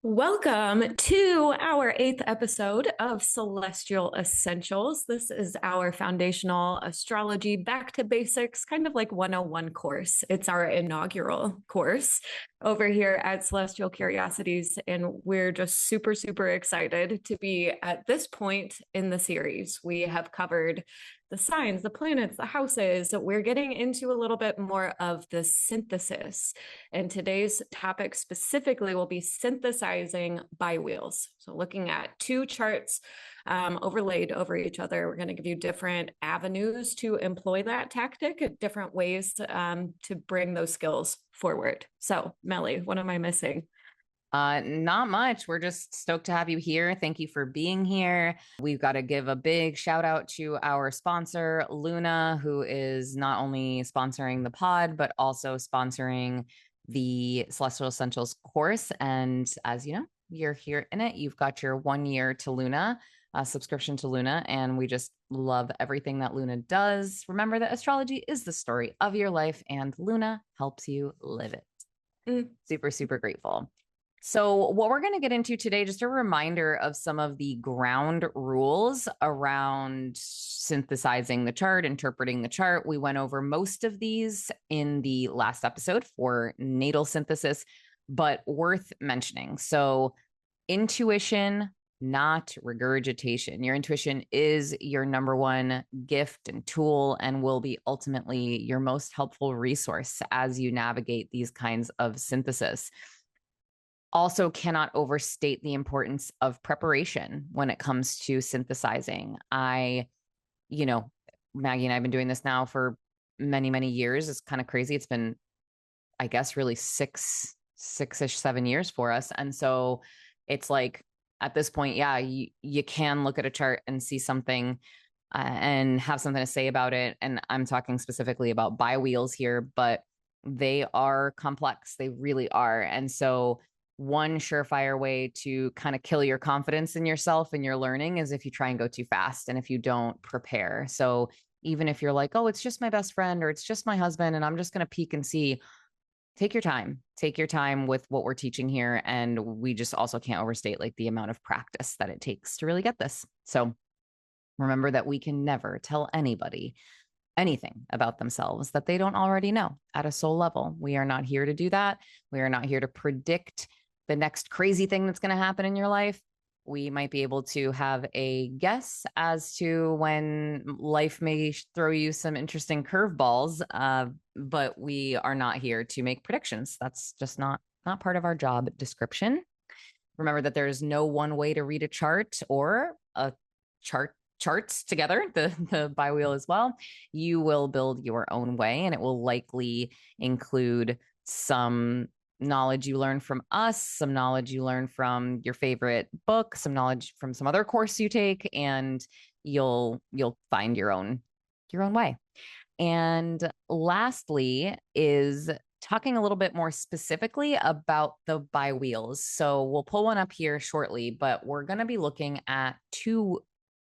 Welcome to our eighth episode of Celestial Essentials. This is our foundational astrology back to basics, kind of like 101 course. It's our inaugural course over here at Celestial Curiosities, and we're just super, super excited to be at this point in the series. We have covered the signs, the planets, the houses. We're getting into a little bit more of the synthesis. And today's topic specifically will be synthesizing biwheels. So looking at two charts overlaid over each other, we're going to give you different avenues to employ that tactic, different ways to bring those skills forward. So Melly, what am I missing? Not much. We're just stoked to have you here. Thank you for being here. We've got to give a big shout out to our sponsor, Luna, who is not only sponsoring the pod, but also sponsoring the Celestial Essentials course. And as you know, you're here in it. You've got your 1 year to Luna, subscription to Luna. And we just love everything that Luna does. Remember that astrology is the story of your life, and Luna helps you live it. Super, super grateful. So, what we're going to get into today, just a reminder of some of the ground rules around synthesizing the chart, interpreting the chart. We went over most of these in the last episode for natal synthesis, but worth mentioning. So, intuition, not regurgitation. Your intuition is your number one gift and tool and will be ultimately your most helpful resource as you navigate these kinds of synthesis. Also cannot overstate the importance of preparation when it comes to synthesizing. You know, Maggie and I have been doing this now for many, many years. It's kind of crazy. It's been, I guess, really six-ish, 7 years for us. And so it's like at this point, yeah, you can look at a chart and see something and have something to say about it. And I'm talking specifically about biwheels here, but they are complex. They really are. And so one surefire way to kind of kill your confidence in yourself and your learning is if you try and go too fast and if you don't prepare. So even if you're like, oh, it's just my best friend or it's just my husband and I'm just going to peek and see, take your time. Take your time with what we're teaching here. And we just also can't overstate like the amount of practice that it takes to really get this. So remember that we can never tell anybody anything about themselves that they don't already know at a soul level. We are not here to do that. We are not here to predict the next crazy thing that's going to happen in your life. We might be able to have a guess as to when life may throw you some interesting curveballs, but we are not here to make predictions. That's just not part of our job description. Remember that there is no one way to read a chart or a charts together, the biwheel as well. You will build your own way, and it will likely include some knowledge you learn from us, some knowledge you learn from your favorite book, some knowledge from some other course you take, and you'll find your own way. And lastly is talking a little bit more specifically about the biwheels. So we'll pull one up here shortly, but we're going to be looking at two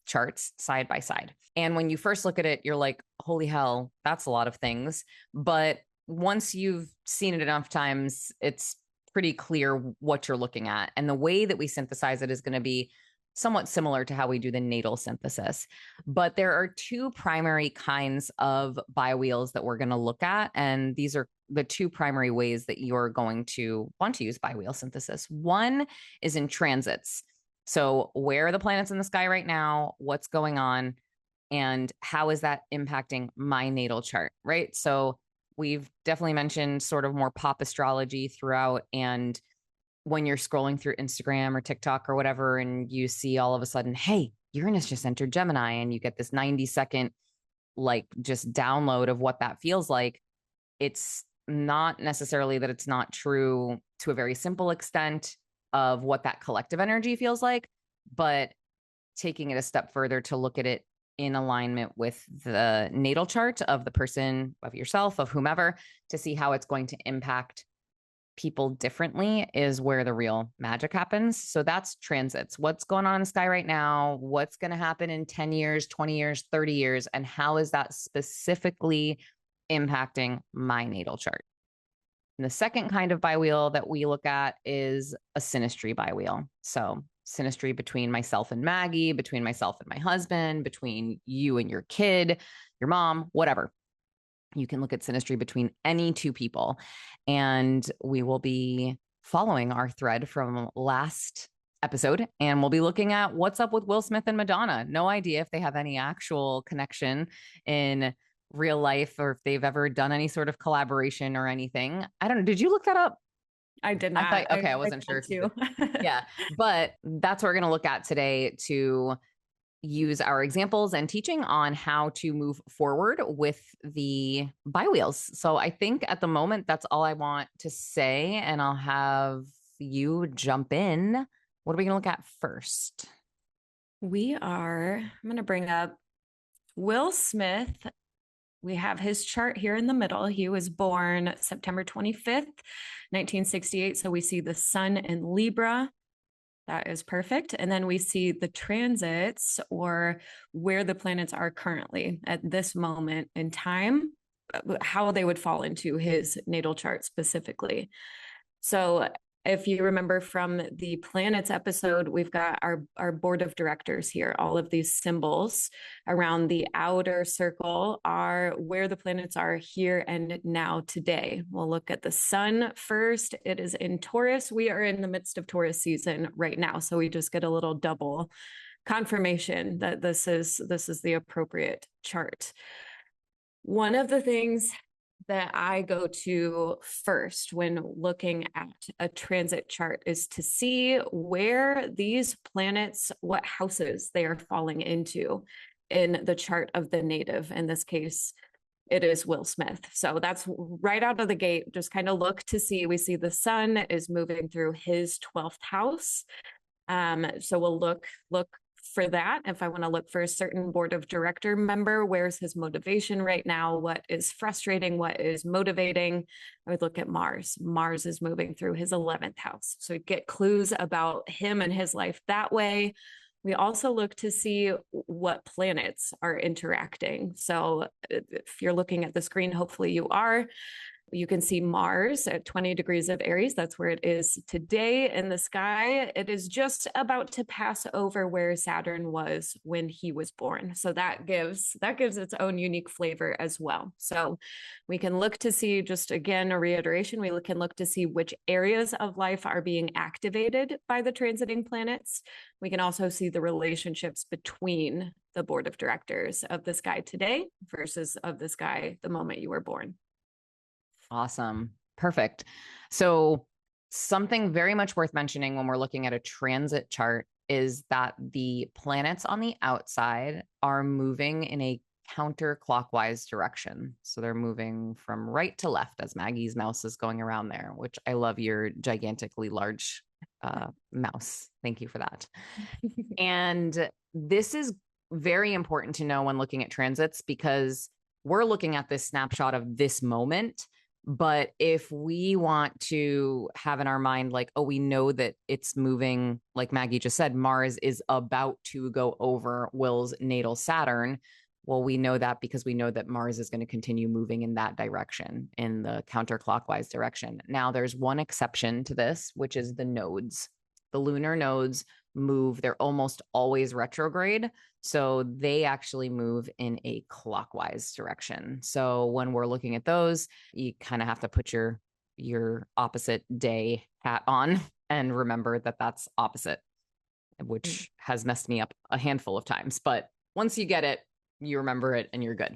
charts side by side. And when you first look at it, you're like, holy hell, that's a lot of things. But once you've seen it enough times, it's pretty clear what you're looking at. And the way that we synthesize it is going to be somewhat similar to how we do the natal synthesis. But there are two primary kinds of biwheels that we're going to look at. And these are the two primary ways that you're going to want to use biwheel synthesis. One is in transits. So where are the planets in the sky right now? What's going on? And how is that impacting my natal chart, right? So we've definitely mentioned sort of more pop astrology throughout. And when you're scrolling through Instagram or TikTok or whatever, and you see all of a sudden, hey, Uranus just entered Gemini, and you get this 90-second, like just download of what that feels like. It's not necessarily that it's not true to a very simple extent of what that collective energy feels like, but taking it a step further to look at it in alignment with the natal chart of the person, of yourself, of whomever, to see how it's going to impact people differently is where the real magic happens. So that's transits. What's going on in the sky right now? What's going to happen in 10 years, 20 years, 30 years? And how is that specifically impacting my natal chart? And the second kind of biwheel that we look at is a synastry biwheel. So synastry between myself and Maggie, between myself and my husband, between you and your kid, your mom, whatever. You can look at synastry between any two people. And we will be following our thread from last episode, and we'll be looking at what's up with Will Smith and Madonna. No idea if they have any actual connection in real life or if they've ever done any sort of collaboration or anything. I don't know. Did you look that up? I did I not. thought, okay, I wasn't sure told if you you. did. Yeah, but that's what we're going to look at today to use our examples and teaching on how to move forward with the biwheels. So I think at the moment, that's all I want to say, and I'll have you jump in. What are we going to look at first? I'm going to bring up Will Smith. We have his chart here in the middle. He was born September 25th, 1968. So we see the sun in Libra. That is perfect. And then we see the transits, or where the planets are currently at this moment in time, how they would fall into his natal chart specifically. So if you remember from the planets episode, we've got our board of directors here. All of these symbols around the outer circle are where the planets are here and now today. We'll look at the sun first. It is in Taurus. We are in the midst of Taurus season right now. So we just get a little double confirmation that this is the appropriate chart. One of the things that I go to first when looking at a transit chart is to see where these planets, what houses they are falling into in the chart of the native. In this case, it is Will Smith. So that's right out of the gate. Just kind of look to see. We see the sun is moving through his 12th house. So we'll look for that. If I want to look for a certain board of director member, where's his motivation right now? What is frustrating? What is motivating? I would look at Mars. Mars is moving through his 11th house. So we get clues about him and his life that way. We also look to see what planets are interacting. So if you're looking at the screen, hopefully you are. You can see Mars at 20 degrees of Aries. That's where it is today in the sky. It is just about to pass over where Saturn was when he was born. So that gives its own unique flavor as well. So we can look to see, just again, a reiteration, we can look to see which areas of life are being activated by the transiting planets. We can also see the relationships between the board of directors of the sky today versus of the sky the moment you were born. Awesome. Perfect. So something very much worth mentioning when we're looking at a transit chart is that the planets on the outside are moving in a counterclockwise direction. So they're moving from right to left as Maggie's mouse is going around there, which I love your gigantically large mouse. Thank you for that. And this is very important to know when looking at transits, because we're looking at this snapshot of this moment. But if we want to have in our mind, like, oh, we know that it's moving, like Maggie just said, Mars is about to go over Will's natal Saturn. Well, we know that because we know that Mars is going to continue moving in that direction, in the counterclockwise direction. Now, there's one exception to this, which is the nodes. The lunar nodes move, they're almost always retrograde. So they actually move in a clockwise direction. So when we're looking at those, you kind of have to put your opposite day hat on and remember that that's opposite, which has messed me up a handful of times. But once you get it, you remember it and you're good.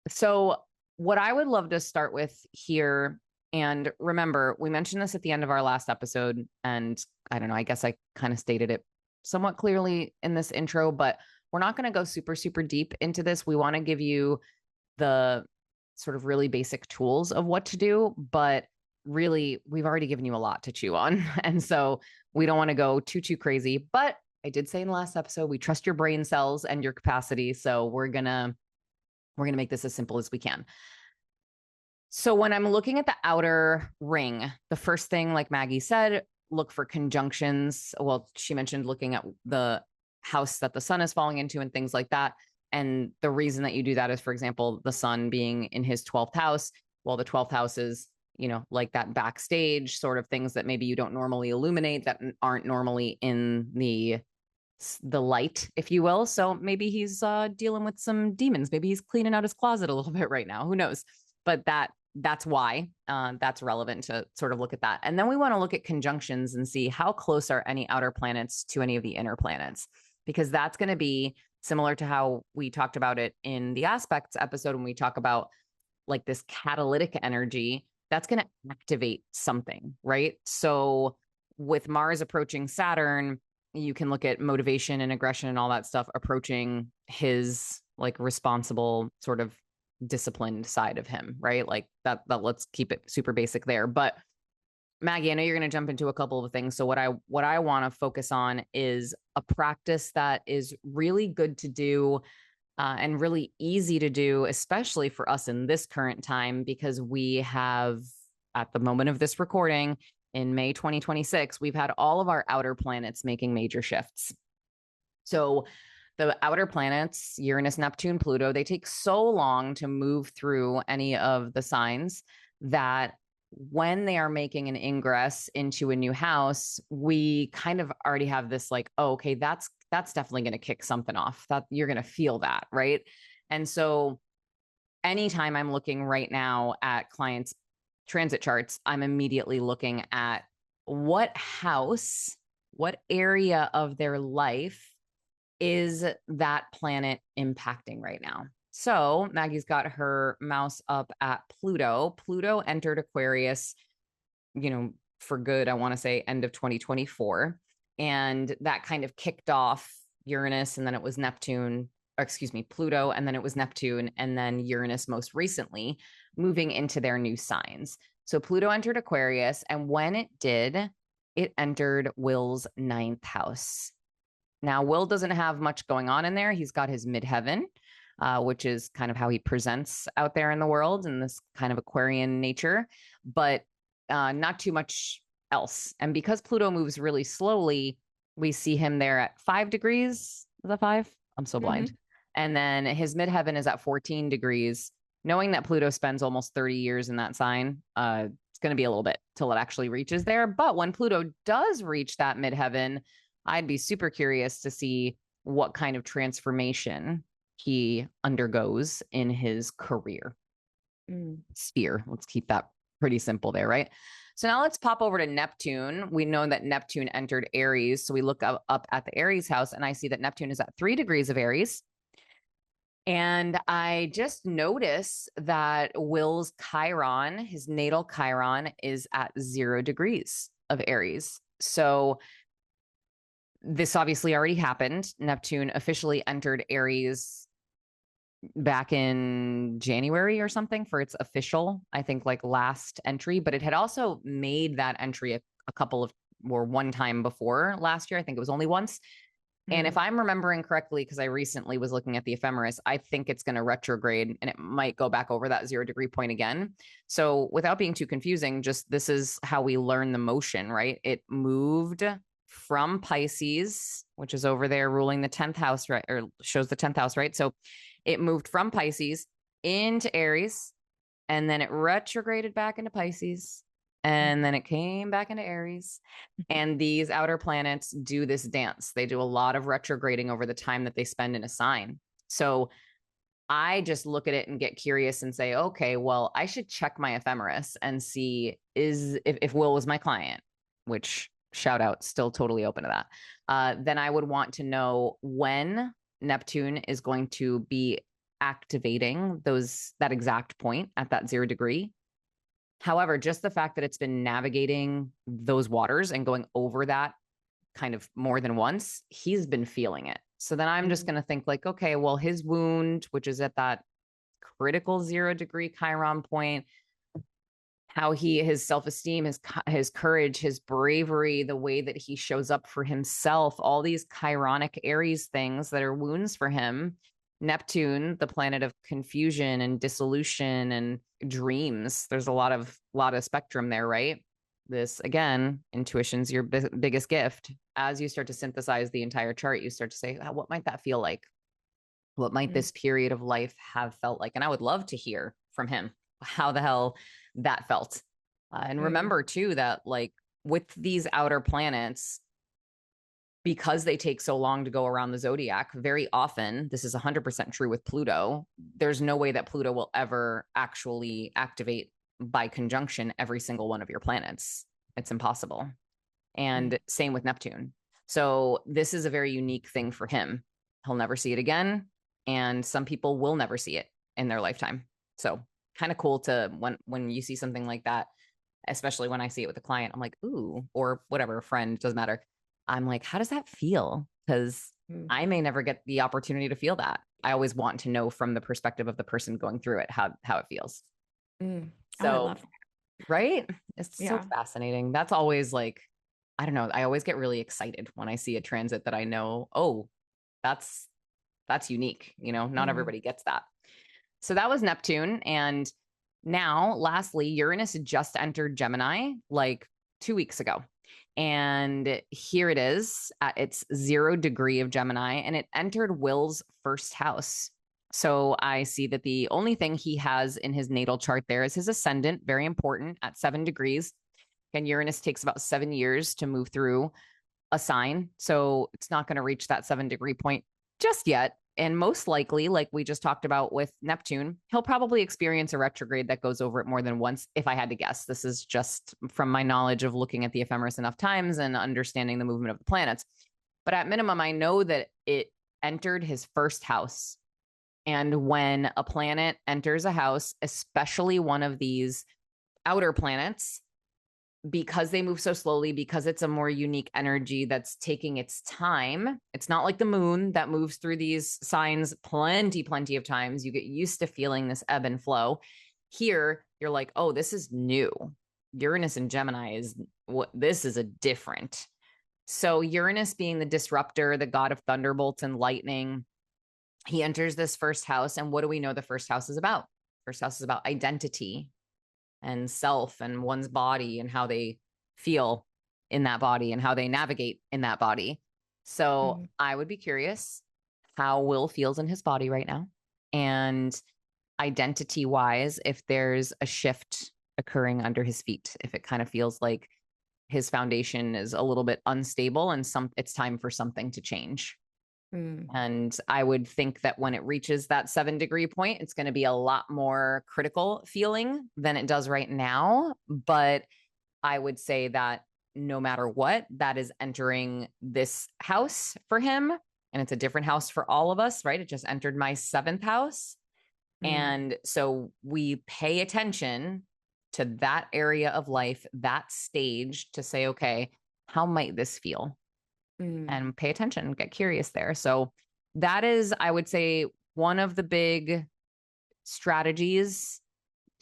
So what I would love to start with here, and remember, we mentioned this at the end of our last episode, and I don't know, I guess I kind of stated it somewhat clearly in this intro, but we're not going to go super, super deep into this. We want to give you the sort of really basic tools of what to do, but really, we've already given you a lot to chew on. And so we don't want to go too crazy. But I did say in the last episode, we trust your brain cells and your capacity. So we're going to make this as simple as we can. So when I'm looking at the outer ring, the first thing, like Maggie said, look for conjunctions. Well, she mentioned looking at the house that the sun is falling into and things like that. And the reason that you do that is, for example, the sun being in his 12th house. Well, the 12th house is, like that backstage sort of things that maybe you don't normally illuminate, that aren't normally in the light, if you will. So maybe he's dealing with some demons. Maybe he's cleaning out his closet a little bit right now. Who knows? But that's why that's relevant to sort of look at that. And then we want to look at conjunctions and see how close are any outer planets to any of the inner planets, because that's going to be similar to how we talked about it in the aspects episode when we talk about like this catalytic energy that's going to activate something, right? So with Mars approaching Saturn, you can look at motivation and aggression and all that stuff approaching his like responsible sort of disciplined side of him, right? Like that let's keep it super basic there. But Maggie, I know you're going to jump into a couple of things. So what I want to focus on is a practice that is really good to do and really easy to do, especially for us in this current time, because we have, at the moment of this recording, in May 2026, we've had all of our outer planets making major shifts. So the outer planets, Uranus, Neptune, Pluto, they take so long to move through any of the signs that when they are making an ingress into a new house, we kind of already have this like, oh, okay, that's definitely going to kick something off. That you're going to feel that, right? And so anytime I'm looking right now at clients' transit charts, I'm immediately looking at what house, what area of their life is that planet impacting right now. So Maggie's got her mouse up at Pluto. Pluto entered Aquarius, for good, I want to say end of 2024. And that kind of kicked off Uranus, and then it was Neptune, or excuse me, Pluto, and then it was Neptune, and then Uranus most recently, moving into their new signs. So Pluto entered Aquarius, and when it did, it entered Will's 9th house. Now, Will doesn't have much going on in there. He's got his midheaven, which is kind of how he presents out there in the world in this kind of Aquarian nature, but not too much else. And because Pluto moves really slowly, we see him there at 5 degrees. Is that 5? I'm so blind. Mm-hmm. And then his midheaven is at 14 degrees. Knowing that Pluto spends almost 30 years in that sign, it's going to be a little bit till it actually reaches there. But when Pluto does reach that midheaven, I'd be super curious to see what kind of transformation he undergoes in his career sphere. Let's keep that pretty simple there, right? So now let's pop over to Neptune. We know that Neptune entered Aries. So we look up at the Aries house, and I see that Neptune is at 3 degrees of Aries. And I just notice that Will's Chiron, his natal Chiron, is at 0 degrees of Aries. So this obviously already happened. Neptune officially entered Aries back in January or something for its official, I think, like last entry, but it had also made that entry a couple of, or one time before last year. I think it was only once. And if I'm remembering correctly, because I recently was looking at the ephemeris, I think it's going to retrograde and it might go back over that 0 degree point again. So without being too confusing, just this is how we learn the motion, right? It moved from Pisces, which is over there ruling the 10th house, right? Or shows the 10th house, right? So it moved from Pisces into Aries, and then it retrograded back into Pisces, and then it came back into Aries. And these outer planets do this dance. They do a lot of retrograding over the time that they spend in a sign. So I just look at it and get curious and say, okay, well, I should check my ephemeris and see if Will was my client, which shout out, still totally open to that. Then I would want to know when Neptune is going to be activating that exact point at that 0 degree. However, just the fact that it's been navigating those waters and going over that kind of more than once, he's been feeling it. So then I'm just going to think like, okay, well, his wound, which is at that critical 0 degree Chiron point, how his self-esteem, his courage, his bravery, the way that he shows up for himself, all these Chironic Aries things that are wounds for him. Neptune, the planet of confusion and dissolution and dreams. There's a lot of spectrum there, right? This, again, intuition's your biggest gift. As you start to synthesize the entire chart, you start to say, what might that feel like? What might this period of life have felt like? And I would love to hear from him how the hell that felt. And Mm. remember too that like with these outer planets, because they take so long to go around the zodiac, very often, this is 100% true with Pluto, there's no way that Pluto will ever actually activate by conjunction every single one of your planets. It's impossible. Mm. And same with Neptune. So this is a very unique thing for him. He'll never see it again. And some people will never see it in their lifetime. So kind of cool to when you see something like that, especially when I see it with a client, I'm like, ooh, or whatever, a friend, doesn't matter. I'm like, how does that feel? Because Mm. I may never get the opportunity to feel that. I always want to know from the perspective of the person going through it how it feels. Mm. Oh, I So, love that. right? It's so Yeah. fascinating. That's always like, I don't know. I always get really excited when I see a transit that I know, oh, that's that's unique. You know, not Mm. everybody gets that. So that was Neptune. And now, lastly, Uranus just entered Gemini like 2 weeks ago. And here it is at its 0 degree of Gemini, and it entered Will's first house. So I see that the only thing he has in his natal chart there is his ascendant, very important at 7 degrees. And Uranus takes about 7 years to move through a sign. So it's not going to reach that 7 degree point just yet. And most likely, like we just talked about with Neptune, he'll probably experience a retrograde that goes over it more than once, if I had to guess. This is just from my knowledge of looking at the ephemeris enough times and understanding the movement of the planets. But at minimum, I know that it entered his first house. And when a planet enters a house, especially one of these outer planets, because they move so slowly, because it's a more unique energy that's taking its time. It's not like the moon that moves through these signs plenty of times. You get used to feeling this ebb and flow. Here, you're like, oh, this is new. Uranus and Gemini is what this is a different. So, Uranus being the disruptor, the god of thunderbolts and lightning, he enters this first house. And what do we know the first house is about? First house is about identity and self and one's body and how they feel in that body and how they navigate in that body. So Mm. I would be curious how Will feels in his body right now. And identity wise, if there's a shift occurring under his feet, if it kind of feels like his foundation is a little bit unstable and it's time for something to change. Mm. And I would think that when it reaches that 7 degree point, it's going to be a lot more critical feeling than it does right now. But I would say that no matter what, that is entering this house for him. And it's a different house for all of us, right? It just entered my seventh house. Mm. And so we pay attention to that area of life, that stage to say, okay, how might this feel? Mm. And pay attention, get curious there. So that is, I would say, one of the big strategies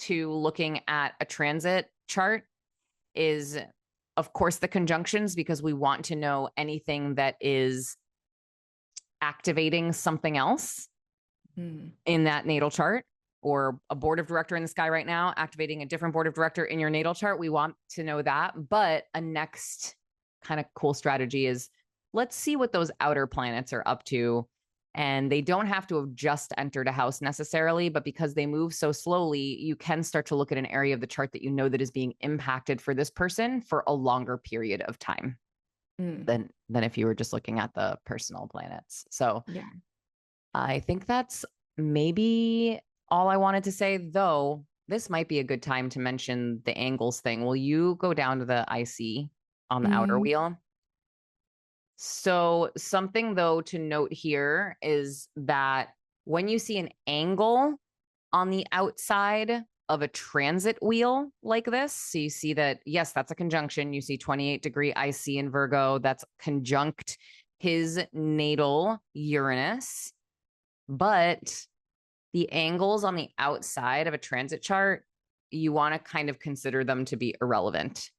to looking at a transit chart is, of course, the conjunctions, because we want to know anything that is activating something else Mm. in that natal chart, or a board of director in the sky right now activating a different board of director in your natal chart. We want to know that. But a next kind of cool strategy is, let's see what those outer planets are up to. And they don't have to have just entered a house necessarily, but because they move so slowly, you can start to look at an area of the chart that you know that is being impacted for this person for a longer period of time Mm. than if you were just looking at the personal planets. So Yeah. I think that's maybe all I wanted to say, though. This might be a good time to mention the angles thing. Will you go down to the IC on the outer Mm. wheel? So, something though to note here is that when you see an angle on the outside of a transit wheel like this, so you see that, yes, that's a conjunction. You see 28-degree IC in Virgo, that's conjunct his natal Uranus. But the angles on the outside of a transit chart, you want to kind of consider them to be irrelevant,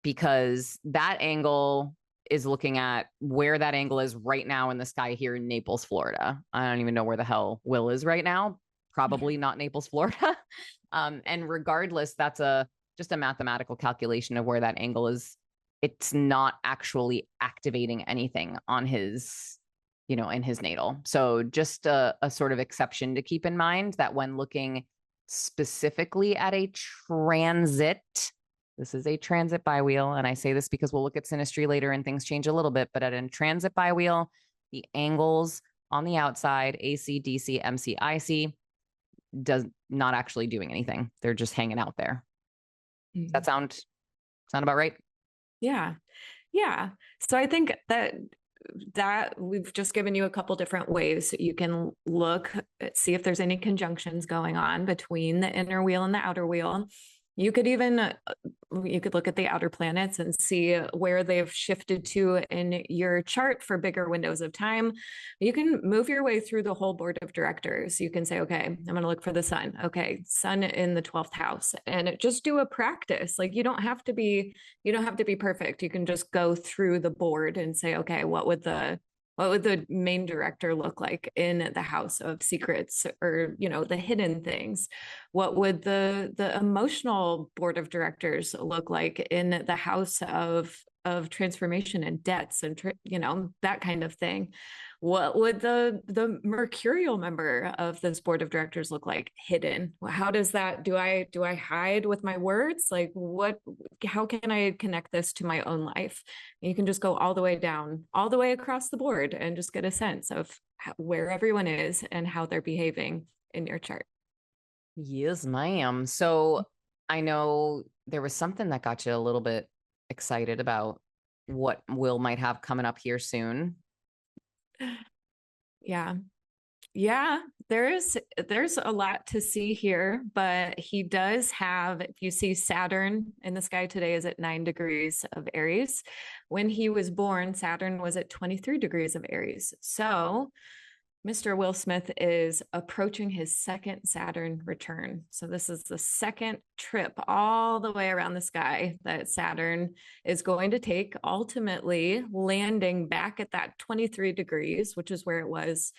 because that angle is looking at where that angle is right now in the sky here in Naples, Florida. I don't even know where the hell Will is right now. Probably not Naples, Florida. And regardless, that's just a mathematical calculation of where that angle is. It's not actually activating anything on his, in his natal. So just a sort of exception to keep in mind, that when looking specifically at a transit, This is a transit biwheel. And I say this because we'll look at synastry later and things change a little bit. But at a transit biwheel, the angles on the outside, AC, DC, MC, IC, does not actually doing anything. They're just hanging out there. Does that sound about right? Yeah. Yeah. So I think that we've just given you a couple different ways that you can look, see if there's any conjunctions going on between the inner wheel and the outer wheel. You could even you could look at the outer planets and see where they've shifted to in your chart for bigger windows of time. You can move your way through the whole board of directors. You can say, okay, I'm going to look for the sun. Okay, sun in the 12th house, and just do a practice. Like you don't have to be perfect. You can just go through the board and say, okay, what would the main director look like in the house of secrets, or the hidden things? What would the emotional board of directors look like in the house of transformation and debts and that kind of thing? What would the mercurial member of this board of directors look like hidden? How does that, do I hide with my words? Like how can I connect this to my own life? You can just go all the way down, all the way across the board, and just get a sense of where everyone is and how they're behaving in your chart. Yes, ma'am. So I know there was something that got you a little bit excited about what Will might have coming up here soon. Yeah. Yeah, there's a lot to see here, but he does have, if you see Saturn in the sky today is at 9 degrees of Aries. When he was born, Saturn was at 23 degrees of Aries. So Mr. Will Smith is approaching his second Saturn return. So this is the second trip all the way around the sky that Saturn is going to take, ultimately landing back at that 23 degrees, which is where it was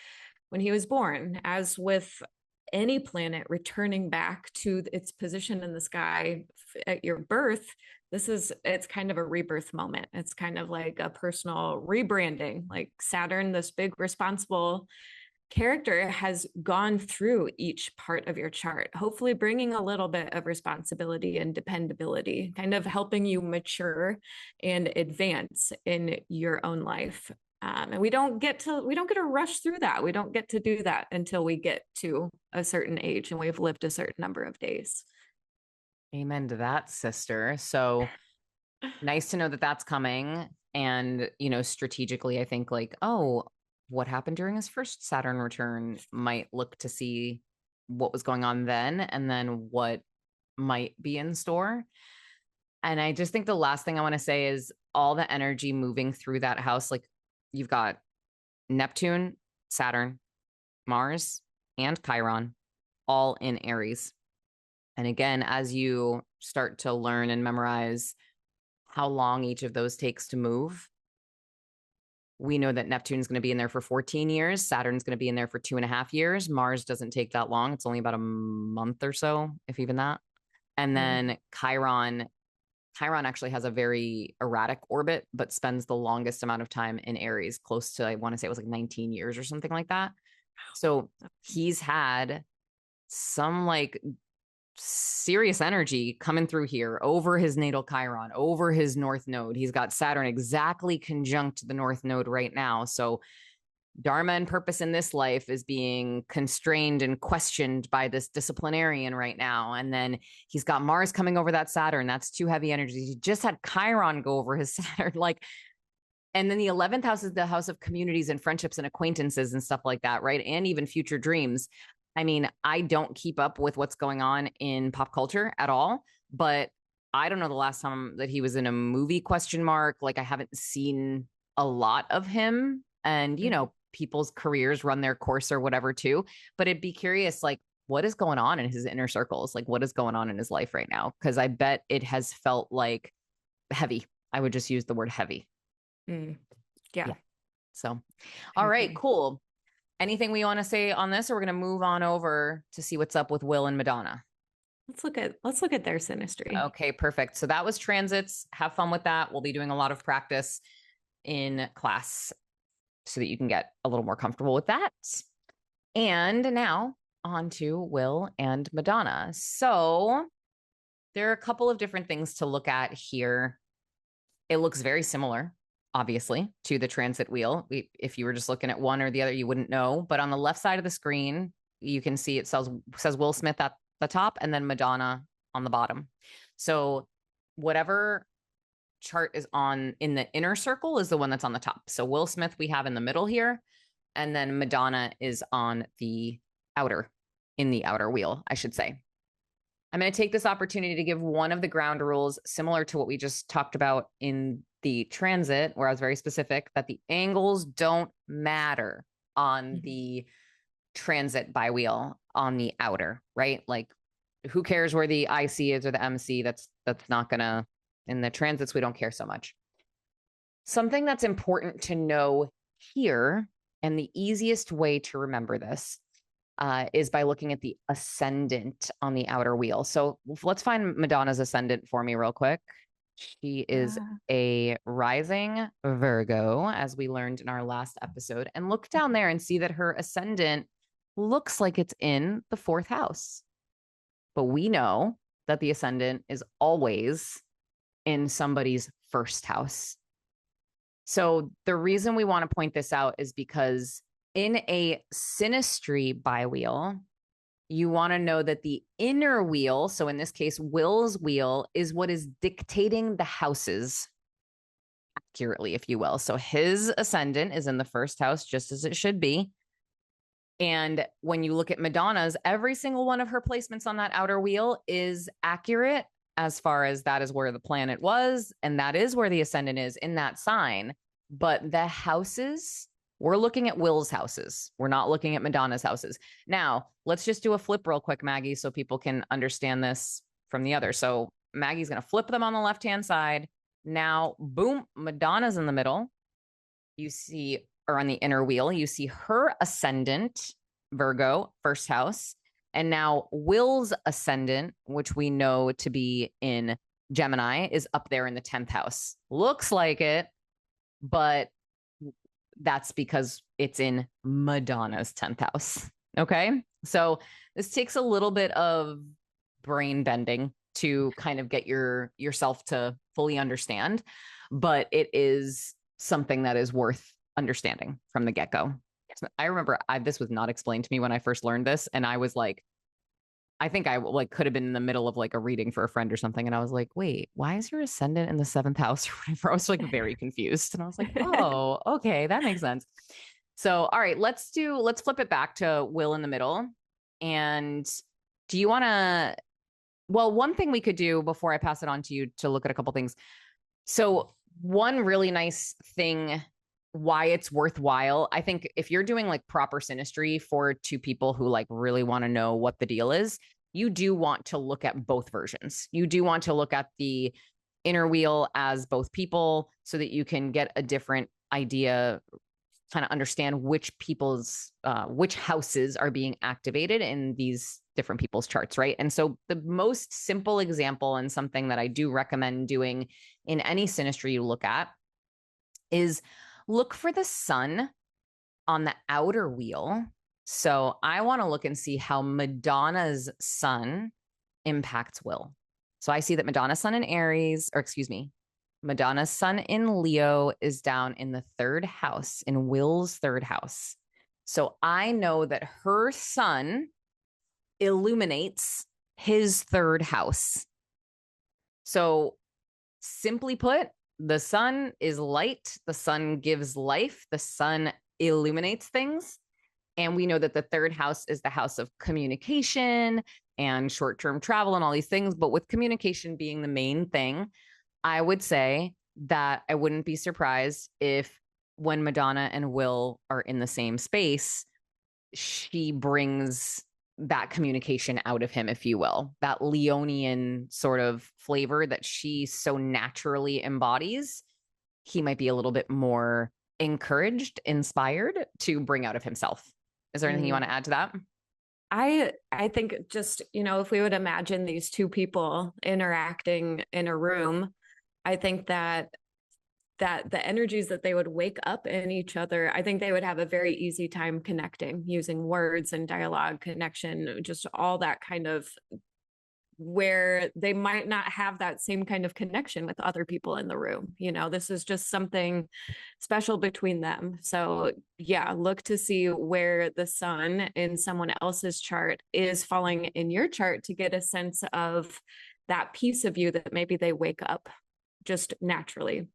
when he was born. As with any planet returning back to its position in the sky at your birth, it's kind of a rebirth moment. It's kind of like a personal rebranding. Like Saturn, this big responsible character, has gone through each part of your chart, hopefully bringing a little bit of responsibility and dependability, kind of helping you mature and advance in your own life. And we don't get to rush through that. We don't get to do that until we get to a certain age and we've lived a certain number of days. Amen to that, sister. So nice to know that that's coming. And, strategically, I think like, oh, what happened during his first Saturn return might look to see what was going on then and then what might be in store. And I just think the last thing I want to say is all the energy moving through that house. Like you've got Neptune, Saturn, Mars, and Chiron all in Aries. And again, as you start to learn and memorize how long each of those takes to move, we know that Neptune's going to be in there for 14 years. Saturn's going to be in there for 2.5 years. Mars doesn't take that long. It's only about a month or so, if even that. And then Chiron actually has a very erratic orbit, but spends the longest amount of time in Aries, close to, I want to say it was like 19 years or something like that. So he's had some like serious energy coming through here over his natal Chiron, over his North Node. He's got Saturn exactly conjunct the North Node right now. So Dharma and purpose in this life is being constrained and questioned by this disciplinarian right now. And then he's got Mars coming over that Saturn. That's too heavy energy. He just had Chiron go over his Saturn. Like, and then the 11th house is the house of communities and friendships and acquaintances and stuff like that, right? And even future dreams. I mean, I don't keep up with what's going on in pop culture at all, but I don't know the last time that he was in a movie, question mark. Like I haven't seen a lot of him, and people's careers run their course or whatever too, but it'd be curious, like what is going on in his inner circles? Like what is going on in his life right now? Because I bet it has felt like heavy. I would just use the word heavy. Yeah. So, all right, cool. Anything we want to say on this, or we're going to move on over to see what's up with Will and Madonna? Let's look at their synastry. Okay, perfect. So that was transits. Have fun with that. We'll be doing a lot of practice in class so that you can get a little more comfortable with that. And now on to Will and Madonna. So there are a couple of different things to look at here. It looks very similar, obviously, to the transit wheel. If you were just looking at one or the other, you wouldn't know. But on the left side of the screen, you can see it says Will Smith at the top and then Madonna on the bottom. So whatever chart is on in the inner circle is the one that's on the top. So Will Smith we have in the middle here, and then Madonna is on the in the outer wheel, I should say. I'm going to take this opportunity to give one of the ground rules similar to what we just talked about in the transit, where I was very specific that the angles don't matter on the transit biwheel on the outer, right? Like, who cares where the IC is or the MC? That's not going to, in the transits, we don't care so much. Something that's important to know here, and the easiest way to remember this, is by looking at the ascendant on the outer wheel. So let's find Madonna's ascendant for me real quick. She is a rising Virgo, as we learned in our last episode. And look down there and see that her ascendant looks like it's in the 4th house. But we know that the ascendant is always in somebody's 1st house. So the reason we want to point this out is because in a synastry biwheel, you want to know that the inner wheel, so in this case, Will's wheel, is what is dictating the houses accurately, if you will. So his ascendant is in the 1st house, just as it should be. And when you look at Madonna's, every single one of her placements on that outer wheel is accurate as far as that is where the planet was, and that is where the ascendant is in that sign. But the houses, we're looking at Will's houses. We're not looking at Madonna's houses. Now, let's just do a flip real quick, Maggie, so people can understand this from the other. So Maggie's going to flip them on the left-hand side. Now, boom, Madonna's in the middle. You see, or on the inner wheel, you see her ascendant, Virgo, 1st house. And now Will's ascendant, which we know to be in Gemini, is up there in the 10th house. Looks like it, but that's because it's in Madonna's 10th house. Okay. So this takes a little bit of brain bending to kind of get yourself to fully understand, but it is something that is worth understanding from the get-go. I remember this was not explained to me when I first learned this. And I was like, I think I like could have been in the middle of like a reading for a friend or something. And I was like, wait, why is your ascendant in the 7th house or whatever? I was like very confused. And I was like, oh, okay, that makes sense. So, all right, let's flip it back to Will in the middle. And do you want to, well, one thing we could do before I pass it on to you to look at a couple things. So one really nice thing why it's worthwhile, I think if you're doing like proper synastry for 2 people who like really want to know what the deal is, you do want to look at both versions. You do want to look at the inner wheel as both people so that you can get a different idea, kind of understand which houses are being activated in these different people's charts, right? And so the most simple example, and something that I do recommend doing in any synastry you look at, is look for the sun on the outer wheel. So I want to look and see how Madonna's sun impacts Will. So I see that Madonna's sun in Aries, or excuse me, Madonna's sun in Leo is down in the 3rd house, in Will's 3rd house. So I know that her sun illuminates his 3rd house. So simply put, the sun is light. The sun gives life. The sun illuminates things. And we know that the 3rd house is the house of communication and short-term travel and all these things. But with communication being the main thing, I would say that I wouldn't be surprised if when Madonna and Will are in the same space, she brings that communication out of him, if you will, that Leonian sort of flavor that she so naturally embodies. He might be a little bit more encouraged, inspired to bring out of himself. Is there anything you want to add to that? I think just, if we would imagine these 2 people interacting in a room, I think that the energies that they would wake up in each other, I think they would have a very easy time connecting using words and dialogue, connection, just all that kind of where they might not have that same kind of connection with other people in the room. This is just something special between them. So, yeah, look to see where the sun in someone else's chart is falling in your chart to get a sense of that piece of you that maybe they wake up just naturally.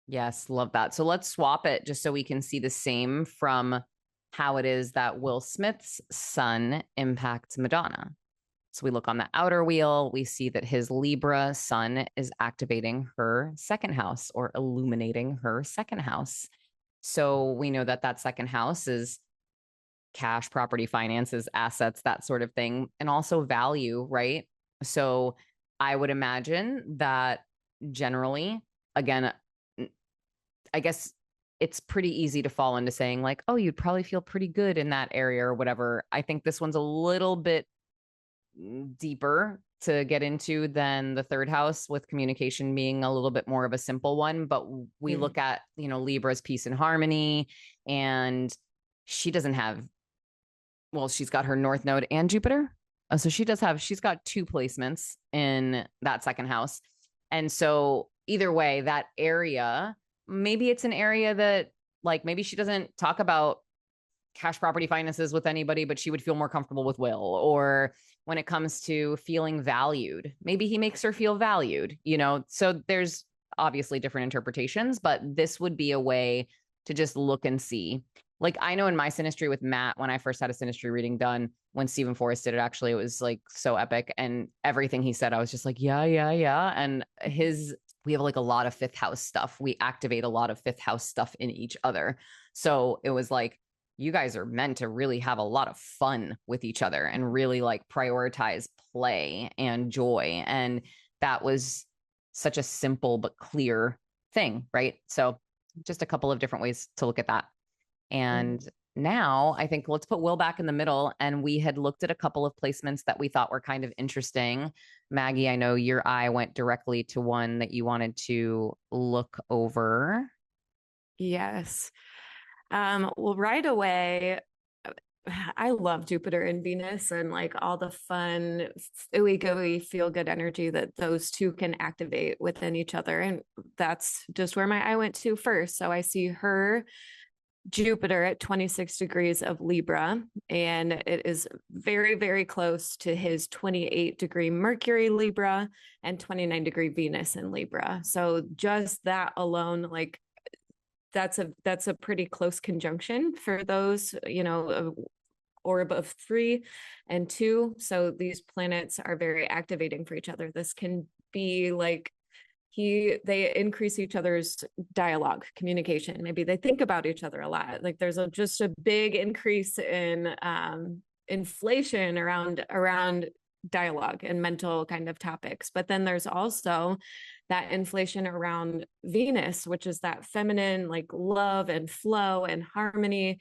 Yes, love that. So let's swap it just so we can see the same from how it is that Will Smith's sun impacts Madonna. So we look on the outer wheel, we see that his Libra sun is activating her second house or illuminating her second house. So we know that that second house is cash, property, finances, assets, that sort of thing, and also value, right? So I would imagine that generally, again, I guess it's pretty easy to fall into saying, like, oh, you'd probably feel pretty good in that area or whatever. I think this one's a little bit deeper to get into than the third house, with communication being a little bit more of a simple one. But we look at, Libra's peace and harmony, and she doesn't have, well, she's got her North Node and Jupiter. So she's got two placements in that second house. And so either way, that area, maybe it's an area that, like, maybe she doesn't talk about cash, property, finances with anybody, but she would feel more comfortable with Will. Or when it comes to feeling valued, maybe he makes her feel valued, So there's obviously different interpretations, but this would be a way to just look and see. Like, I know in my synastry with Matt, when I first had a synastry reading done, when Stephen Forrest did it, actually, it was like so epic. And everything he said, I was just like, yeah, yeah, yeah. And we have like a lot of fifth house stuff. We activate a lot of fifth house stuff in each other. So it was like, you guys are meant to really have a lot of fun with each other and really like prioritize play and joy. And that was such a simple but clear thing, right? So just a couple of different ways to look at that. And now I think let's put Will back in the middle. And we had looked at a couple of placements that we thought were kind of interesting. Maggie, I know your eye went directly to one that you wanted to look over. Yes. Well, right away, I love Jupiter and Venus and like all the fun, ooey gooey, feel good energy that those two can activate within each other. And that's just where my eye went to first. So I see her Jupiter at 26 degrees of Libra, and it is very, very close to his 28-degree Mercury Libra and 29-degree Venus in Libra. So just that alone, like, that's a pretty close conjunction for those, orb of 3 and 2. So these planets are very activating for each other. This can be like they increase each other's dialogue, communication. Maybe they think about each other a lot. Like there's just a big increase in inflation around dialogue and mental kind of topics. But then there's also that inflation around Venus, which is that feminine, like love and flow and harmony.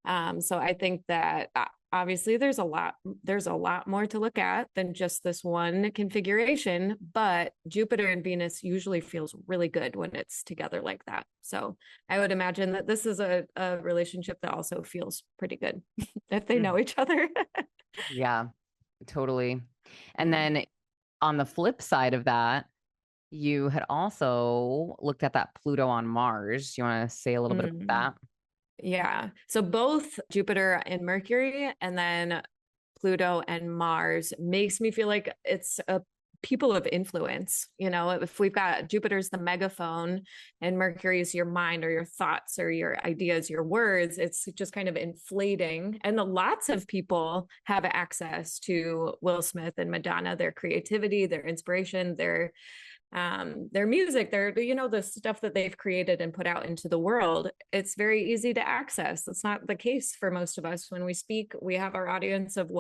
So I think that obviously there's a lot more to look at than just this one configuration, but Jupiter and Venus usually feels really good when it's together like that. So I would imagine that this is a relationship that also feels pretty good if they know each other. Yeah, totally. And then on the flip side of that, you had also looked at that Pluto on Mars. You want to say a little bit about that? Yeah. So both Jupiter and Mercury, and then Pluto and Mars makes me feel like it's a people of influence. If we've got Jupiter's the megaphone and Mercury's your mind or your thoughts or your ideas, your words, it's just kind of inflating. And lots of people have access to Will Smith and Madonna, their creativity, their inspiration, their music, the stuff that they've created and put out into the world. It's very easy to access. That's not the case for most of us. When we speak, we have our audience of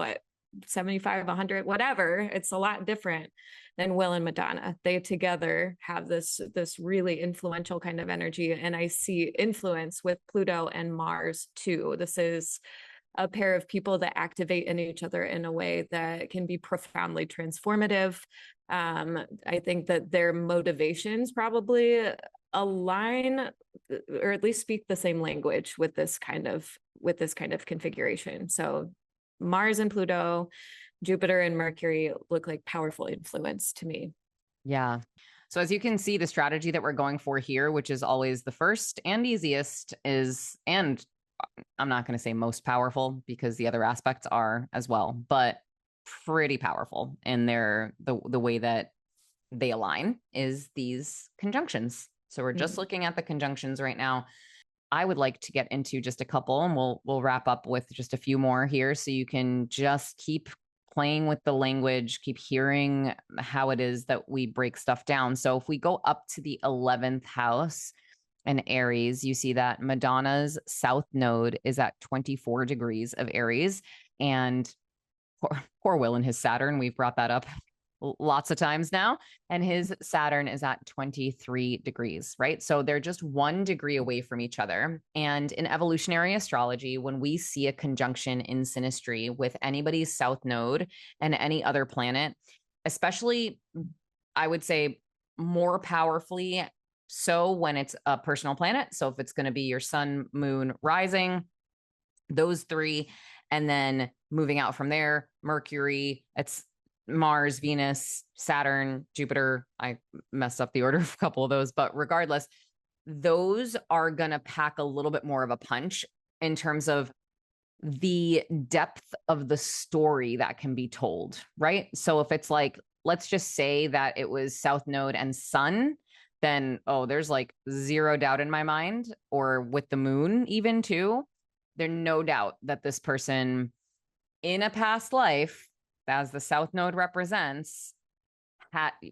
75, 100, whatever. It's a lot different than Will and Madonna. They together have this really influential kind of energy. And I see influence with Pluto and Mars too. This is a pair of people that activate in each other in a way that can be profoundly transformative. I think that their motivations probably align, or at least speak the same language with this kind of configuration. So Mars and Pluto, Jupiter and Mercury look like powerful influence to me. Yeah. So as you can see, the strategy that we're going for here, which is always the first and easiest, is, and I'm not going to say most powerful because the other aspects are as well, but pretty powerful in the way that they align, is these conjunctions. So we're just looking at the conjunctions right now. I would like to get into just a couple, and we'll wrap up with just a few more here, so you can just keep playing with the language, keep hearing how it is that we break stuff down. So if we go up to the 11th house and Aries, you see that Madonna's south node is at 24 degrees of Aries, and poor Will and his Saturn, we've brought that up lots of times now, and his Saturn is at 23 degrees, right? So they're just 1 degree away from each other. And in evolutionary astrology, when we see a conjunction in synastry with anybody's south node and any other planet, especially, I would say more powerfully so when it's a personal planet. So if it's going to be your sun, moon, rising, those three, and then moving out from there, Mercury, it's Mars, Venus, Saturn, Jupiter. I messed up the order of a couple of those, but regardless, those are going to pack a little bit more of a punch in terms of the depth of the story that can be told, right? So if it's like, let's just say that it was South Node and Sun, then, oh, there's like zero doubt in my mind, or with the moon, even too. There's no doubt that this person in a past life, as the South Node represents,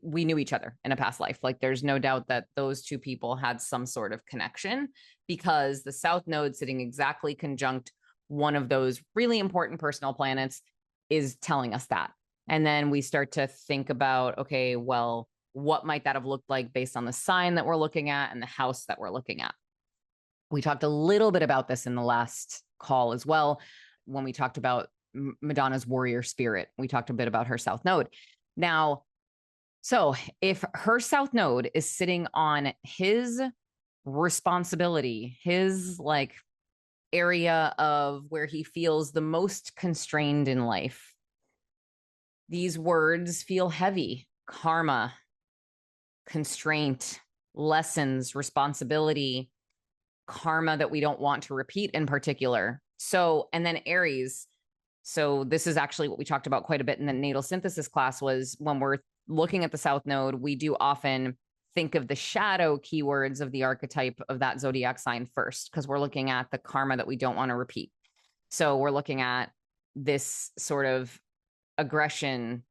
we knew each other in a past life. Like there's no doubt that those two people had some sort of connection, because the South Node sitting exactly conjunct one of those really important personal planets is telling us that. And then we start to think about, okay, well, what might that have looked like based on the sign that we're looking at and the house that we're looking at? We talked a little bit about this in the last call as well, when we talked about Madonna's warrior spirit. We talked a bit about her South Node. Now, so if her South Node is sitting on his responsibility, his like area of where he feels the most constrained in life, these words feel heavy: karma, constraint, lessons, responsibility, karma that we don't want to repeat in particular. So, and then Aries. So this is actually what we talked about quite a bit in the natal synthesis class, was when we're looking at the South Node, we do often think of the shadow keywords of the archetype of that zodiac sign first, because we're looking at the karma that we don't want to repeat. So we're looking at this sort of aggression,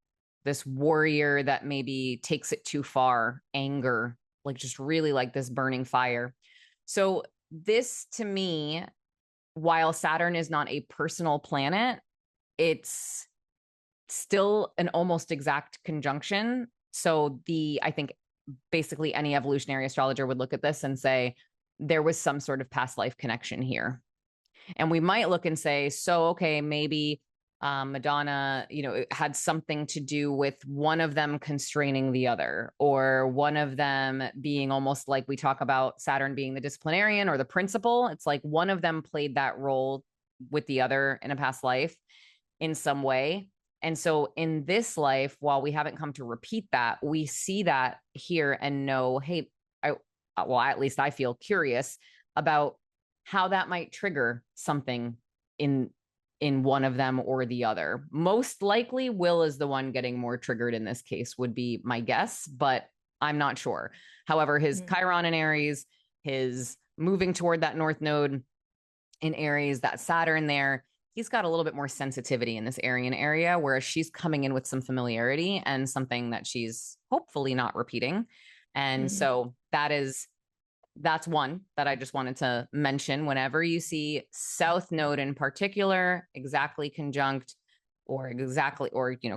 this warrior that maybe takes it too far, anger, like just really like this burning fire. So this, to me, while Saturn is not a personal planet, it's still an almost exact conjunction. So I think basically any evolutionary astrologer would look at this and say, there was some sort of past life connection here. And we might look and say, so, okay, maybe Madonna, it had something to do with one of them constraining the other, or one of them being almost like we talk about Saturn being the disciplinarian or the principal. It's like one of them played that role with the other in a past life in some way. And so in this life, while we haven't come to repeat that, we see that here and know, hey, at least I feel curious about how that might trigger something in one of them or the other. Most likely Will is the one getting more triggered in this case, would be my guess, but I'm not sure. However, his Chiron in Aries, his moving toward that North Node in Aries, that Saturn there, he's got a little bit more sensitivity in this Aryan area, whereas she's coming in with some familiarity and something that she's hopefully not repeating. And so that's one that I just wanted to mention. Whenever you see South Node in particular, exactly conjunct or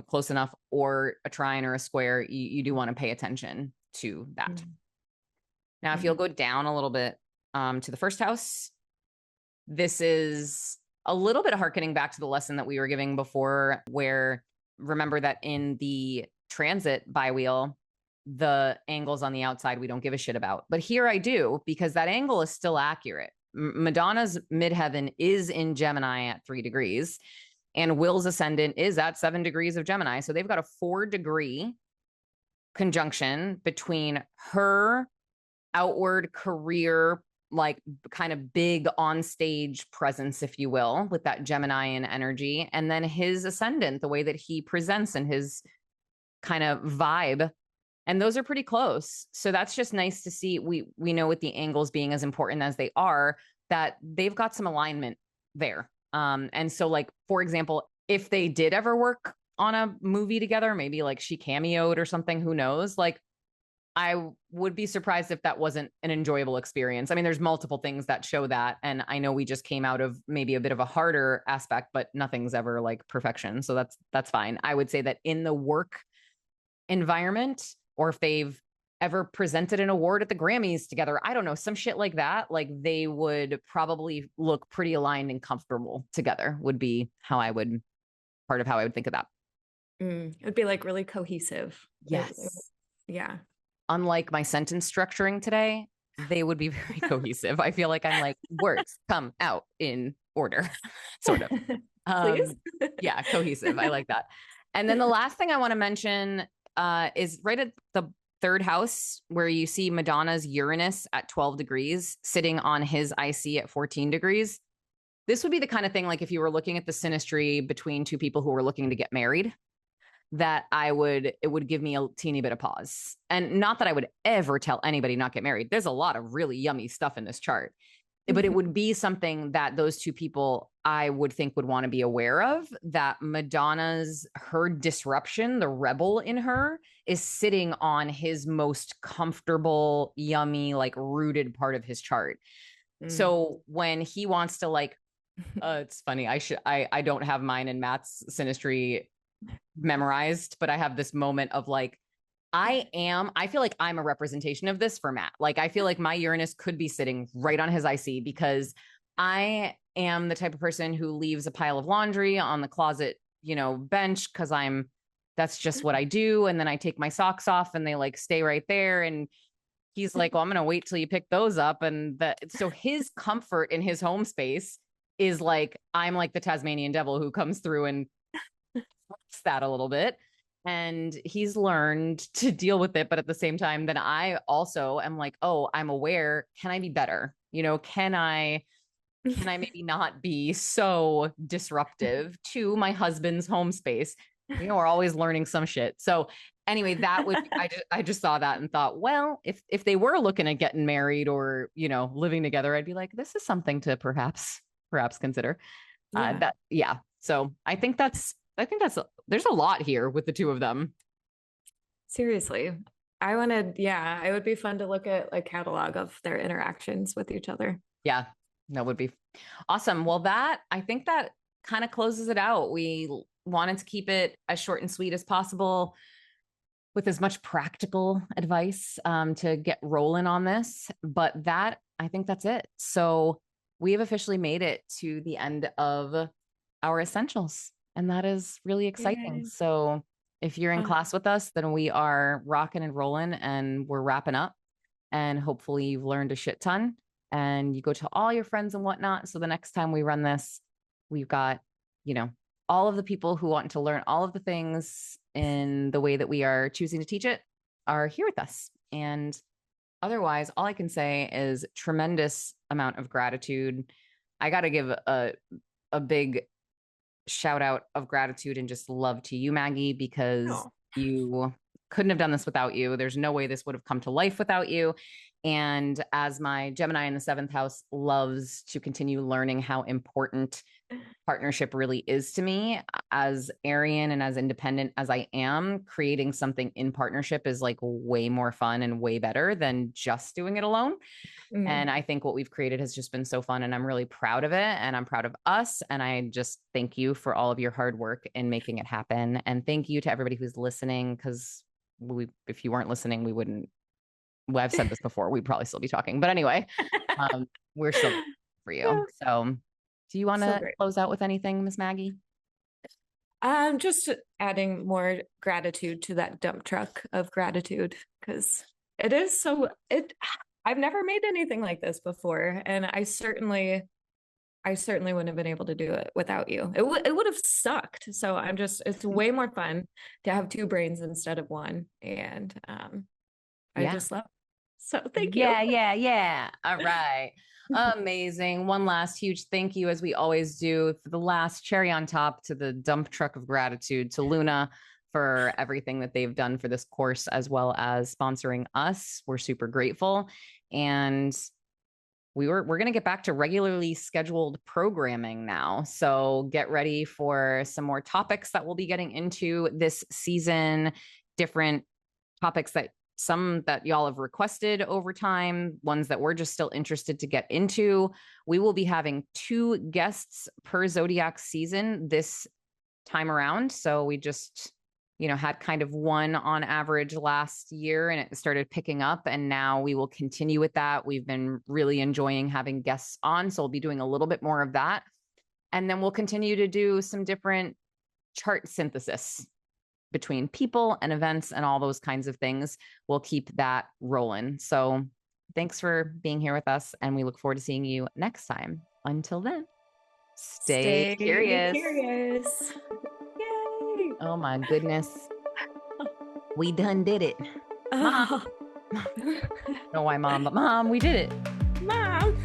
close enough, or a trine or a square, you do want to pay attention to that. Now, if you'll go down a little bit to the first house, this is a little bit harkening back to the lesson that we were giving before, where remember that in the transit biwheel, the angles on the outside we don't give a shit about. But here I do, because that angle is still accurate. Madonna's midheaven is in Gemini at 3 degrees. And Will's ascendant is at 7 degrees of Gemini. So they've got a 4-degree conjunction between her outward career, like kind of big on stage presence, if you will, with that Geminian energy, and then his ascendant, the way that he presents and his kind of vibe. And those are pretty close. So that's just nice to see. We know with the angles being as important as they are, that they've got some alignment there. And so, like, for example, if they did ever work on a movie together, maybe like she cameoed or something, who knows? Like, I would be surprised if that wasn't an enjoyable experience. I mean, there's multiple things that show that. And I know we just came out of maybe a bit of a harder aspect, but nothing's ever like perfection. So that's fine. I would say that in the work environment, or if they've ever presented an award at the Grammys together, I don't know, some shit like that, like they would probably look pretty aligned and comfortable together, would be how I would, part of how I would think of that. It'd be like really cohesive. Yes. Yeah. Unlike my sentence structuring today, they would be very cohesive. I feel like I'm like, words come out in order, sort of. Please. Yeah, cohesive. I like that. And then the last thing I want to mention is right at the third house, where you see Madonna's Uranus at 12 degrees sitting on his IC at 14 degrees. This would be the kind of thing, like if you were looking at the synastry between two people who were looking to get married, that it would give me a teeny bit of pause. And not that I would ever tell anybody not get married. There's a lot of really yummy stuff in this chart, but it would be something that those two people, I would think, would want to be aware of, that her disruption, the rebel in her, is sitting on his most comfortable, yummy, like rooted part of his chart. So when he wants to like, it's funny, I don't have mine in Matt's synastry memorized, but I have this moment of like, I feel like I'm a representation of this for Matt. Like, I feel like my Uranus could be sitting right on his IC, because I am the type of person who leaves a pile of laundry on the closet, bench, because that's just what I do. And then I take my socks off and they like stay right there. And he's like, well, I'm going to wait till you pick those up. And so his comfort in his home space is like, I'm like the Tasmanian devil who comes through and that a little bit, and he's learned to deal with it. But at the same time, then I also am like, oh, I'm aware, can I be better? Can I maybe not be so disruptive to my husband's home space? We're always learning some shit. So anyway, that would I just saw that and thought, well, if they were looking at getting married or living together, I'd be like, this is something to perhaps consider. So I think that's there's a lot here with the two of them. Seriously. It would be fun to look at a catalog of their interactions with each other. Yeah, that would be awesome. Well, I think that kind of closes it out. We wanted to keep it as short and sweet as possible, with as much practical advice to get rolling on this. But I think that's it. So we have officially made it to the end of our essentials. And that is really exciting. Yay. So if you're in class with us, then we are rocking and rolling and we're wrapping up. And hopefully you've learned a shit ton and you go tell all your friends and whatnot. So the next time we run this, we've got, all of the people who want to learn all of the things in the way that we are choosing to teach it are here with us. And otherwise, all I can say is tremendous amount of gratitude. I got to give a big shout out of gratitude and just love to you, Maggie, because you couldn't have done this without you. There's no way this would have come to life without you. And as my Gemini in the 7th house loves to continue learning how important partnership really is to me, as Arian and as independent as I am, creating something in partnership is like way more fun and way better than just doing it alone. And I think what we've created has just been so fun, and I'm really proud of it, and I'm proud of us. And I just thank you for all of your hard work in making it happen. And thank you to everybody who's listening, because if you weren't listening, we wouldn't. Well, I've said this before, we'd probably still be talking. But anyway, we're still for you. Yeah. So do you want to close out with anything, Miss Maggie? Just adding more gratitude to that dump truck of gratitude, because it is I've never made anything like this before. And I certainly I certainly wouldn't have been able to do it without you. It would have sucked. So it's way more fun to have two brains instead of one. And I Yeah. just love it. So thank you. Yeah. All right. Amazing. One last huge thank you, as we always do, for the last cherry on top to the dump truck of gratitude to Luna for everything that they've done for this course, as well as sponsoring us. We're super grateful. And we're going to get back to regularly scheduled programming now. So get ready for some more topics that we'll be getting into this season, different topics that some that y'all have requested over time, ones that we're just still interested to get into. We will be having 2 guests per Zodiac season this time around. So we just, had kind of one on average last year, and it started picking up. And now we will continue with that. We've been really enjoying having guests on. So we'll be doing a little bit more of that. And then we'll continue to do some different chart synthesis between people and events and all those kinds of things. We'll keep that rolling. So thanks for being here with us, and we look forward to seeing you next time. Until then, stay curious. Yay. Oh my goodness. We done did it. Mom. Oh. I don't know why, Mom, but Mom, we did it. Mom.